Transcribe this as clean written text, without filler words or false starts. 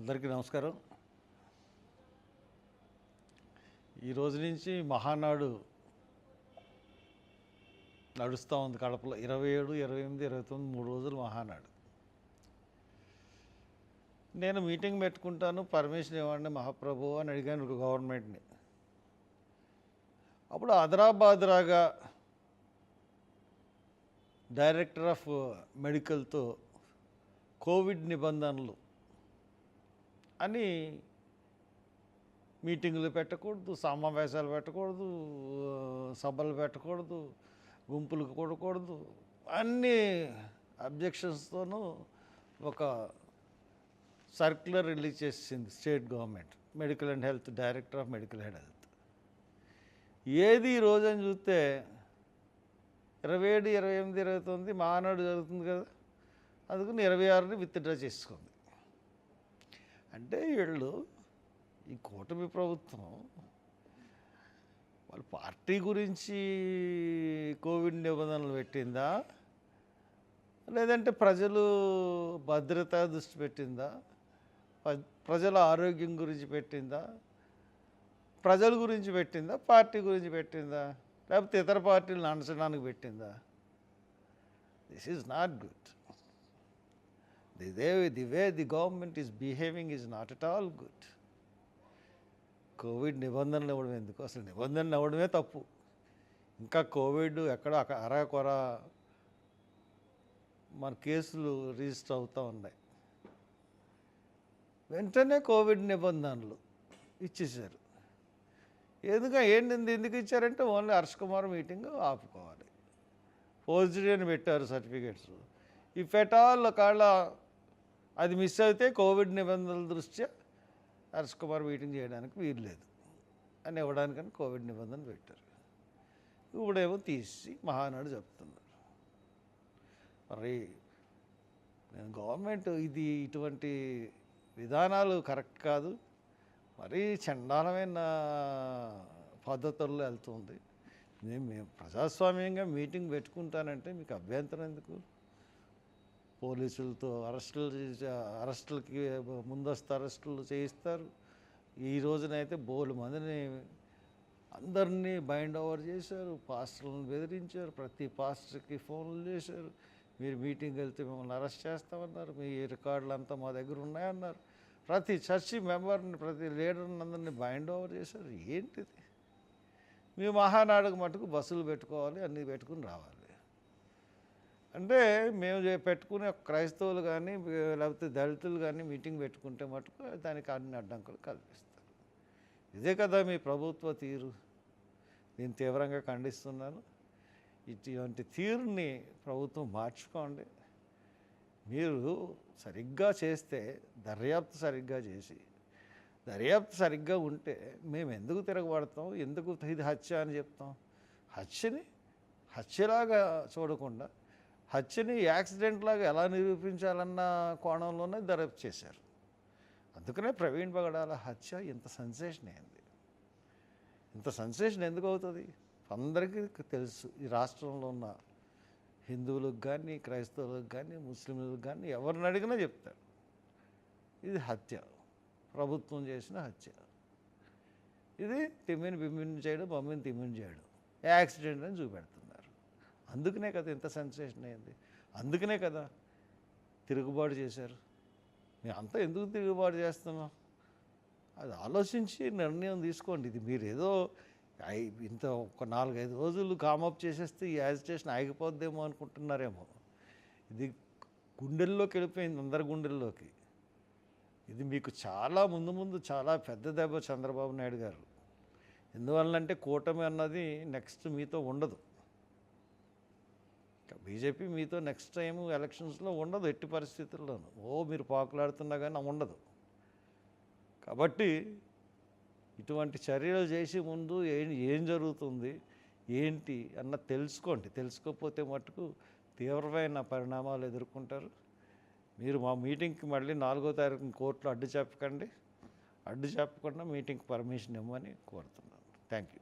అందరికీ నమస్కారం. ఈ రోజు నుంచి మహానాడు నడుస్తూ ఉంది కడపలో. 27, 28, 29 3 రోజులు మహానాడు. నేను మీటింగ్ పెట్టుకుంటాను, పర్మిషన్ ఇవ్వండి మహాప్రభు అని అడిగాను గవర్నమెంట్ని. అప్పుడు అదరాబాద్రాగా డైరెక్టర్ ఆఫ్ మెడికల్తో కోవిడ్ నిబంధనలు అని మీటింగులు పెట్టకూడదు, సమావేశాలు పెట్టకూడదు, సభలు పెట్టకూడదు, గుంపులు కూడకూడదు, అన్ని అబ్జెక్షన్స్తోనూ ఒక సర్క్యులర్ రిలీజ్ చేసింది state government, medical and health director of medical and health. ఏది ఈ రోజని చూస్తే 27, 28, 29 మహానాడు జరుగుతుంది కదా, అందుకని 26ని విత్డ్రా చేసుకుంది. అంటే వీళ్ళు ఈ కూటమి ప్రభుత్వం వాళ్ళ పార్టీ గురించి కోవిడ్ నిబంధనలు పెట్టిందా, లేదంటే ప్రజలు భద్రత దృష్టి పెట్టిందా, ప్రజల ఆరోగ్యం గురించి పెట్టిందా, ప్రజల గురించి పెట్టిందా, పార్టీ గురించి పెట్టిందా, లేకపోతే ఇతర పార్టీలను అనచడానికి పెట్టిందా? This is not good. The way the government is behaving is not at all good. Covid నిబంధనలు ఇవ్వడం ఎందుకు? అసలు నిబంధనలు ఇవ్వడమే తప్పు. ఇంకా కోవిడ్ ఎక్కడ అరాకొర మన కేసులు రిజిస్టర్ అవుతూ ఉన్నాయి. వెంటనే కోవిడ్ నిబంధనలు ఇచ్చేసారు. ఎందుకు ఇచ్చారంటే ఓన్లీ హర్ష్ కుమార్ మీటింగ్ ఆపుకోవాలి, ఫోర్జరీ అని పెట్టారు సర్టిఫికేట్స్. ఇఫ్ ఎట్ ఆల్ ఒకవేళ అది మిస్ అయితే కోవిడ్ నిబంధనల దృష్ట్యా హర్ష్ కుమార్ మీటింగ్ చేయడానికి వీల్లేదు అని ఇవ్వడానికని కోవిడ్ నిబంధనలు పెట్టారు. ఇప్పుడేమో తీసి మహానాడు చెప్తున్నారు. మరి నేను గవర్నమెంట్ ఇటువంటి విధానాలు కరెక్ట్ కాదు, మరీ చండాలమైన పద్ధతుల్లో వెళ్తుంది. మేము ప్రజాస్వామ్యంగా మీటింగ్ పెట్టుకుంటానంటే మీకు అభ్యంతరం ఎందుకు? పోలీసులతో అరెస్టులకి ముందస్తు అరెస్టులు చేయిస్తారు. ఈ రోజునైతే బోలు మందిని అందరినీ బైండ్ ఓవర్ చేశారు, పాస్టర్లను బెదిరించారు, ప్రతి పాస్టర్కి ఫోన్లు చేశారు. మీరు మీటింగ్ వెళ్తే మిమ్మల్ని అరెస్ట్ చేస్తామన్నారు, మీ రికార్డులు అంతా మా దగ్గర ఉన్నాయన్నారు. ప్రతి చర్చి మెంబర్ని, ప్రతి లీడర్ని అందరినీ బైండ్ ఓవర్ చేశారు. ఏంటిది? మీ మహానాడుకు మటుకు బస్సులు పెట్టుకోవాలి, అన్నీ పెట్టుకుని రావాలి. అంటే మేము పెట్టుకునే క్రైస్తవులు కానీ లేకపోతే దళితులు కానీ మీటింగ్ పెట్టుకుంటే మటుకు దానికి అన్ని అడ్డంకులు కల్పిస్తారు. ఇదే కదా మీ ప్రభుత్వ తీరు. నేను తీవ్రంగా ఖండిస్తున్నాను. ఇటువంటి తీరుని ప్రభుత్వం మార్చుకోండి. మీరు సరిగ్గా చేస్తే దర్యాప్తు సరిగ్గా చేసి, దర్యాప్తు సరిగ్గా ఉంటే మేము ఎందుకు తిరగబడతాం, ఎందుకు ఇది హత్య అని చెప్తాం? హత్యని హత్యలాగా చూడకుండా హత్యని యాక్సిడెంట్ లాగా ఎలా నిరూపించాలన్న కోణంలోనే దర్యాప్తు చేశారు. అందుకనే ప్రవీణ్ పగడాల హత్య ఇంత సెన్సేషన్ అయింది. ఇంత సెన్సేషన్ ఎందుకు అవుతుంది? అందరికీ తెలుసు. ఈ రాష్ట్రంలో ఉన్న హిందువులకు కానీ, క్రైస్తవులకు కానీ, ముస్లింలకు కానీ ఎవరిని అడిగినా చెప్తారు ఇది హత్య, ప్రభుత్వం చేసిన హత్య. ఇది తిమ్మిని బిమ్మిని చేయడం, బొమ్మిని తిమ్మిని చేయడం, యాక్సిడెంట్ అని చూపెడుతున్నారు. అందుకనే కదా ఇంత సెన్సేషన్ అయింది. అందుకనే కదా తిరుగుబాటు చేశారు. మేము అంతా ఎందుకు తిరుగుబాటు చేస్తున్నాం అది ఆలోచించి నిర్ణయం తీసుకోండి. ఇది మీరు ఏదో ఇంత ఒక 4-5 రోజులు కామప్ చేసేస్తే ఈ యాజిటేషన్ ఆగిపోద్దేమో అనుకుంటున్నారేమో. ఇది గుండెల్లోకి వెళ్ళిపోయింది, అందరి గుండెల్లోకి. ఇది మీకు చాలా ముందు చాలా పెద్ద దెబ్బ చంద్రబాబు నాయుడు గారు. ఎందువల్లంటే కూటమి అన్నది నెక్స్ట్ మీతో ఉండదు. బీజేపీ మీతో నెక్స్ట్ టైం ఎలక్షన్స్లో ఉండదు ఎట్టి పరిస్థితుల్లోనూ. మీరు పాకులాడుతున్నా కానీ ఉండదు. కాబట్టి ఇటువంటి చర్యలు చేసి ముందు ఏం జరుగుతుంది ఏంటి అన్న తెలుసుకోండి. తెలుసుకోకపోతే మటుకు తీవ్రమైన పరిణామాలు ఎదుర్కొంటారు. మీరు మా మీటింగ్కి మళ్ళీ 4వ తారీఖున కోర్టులో అడ్డు చెప్పకుండా మీటింగ్కి పర్మిషన్ ఇవ్వమని కోరుతున్నాను. Thank you.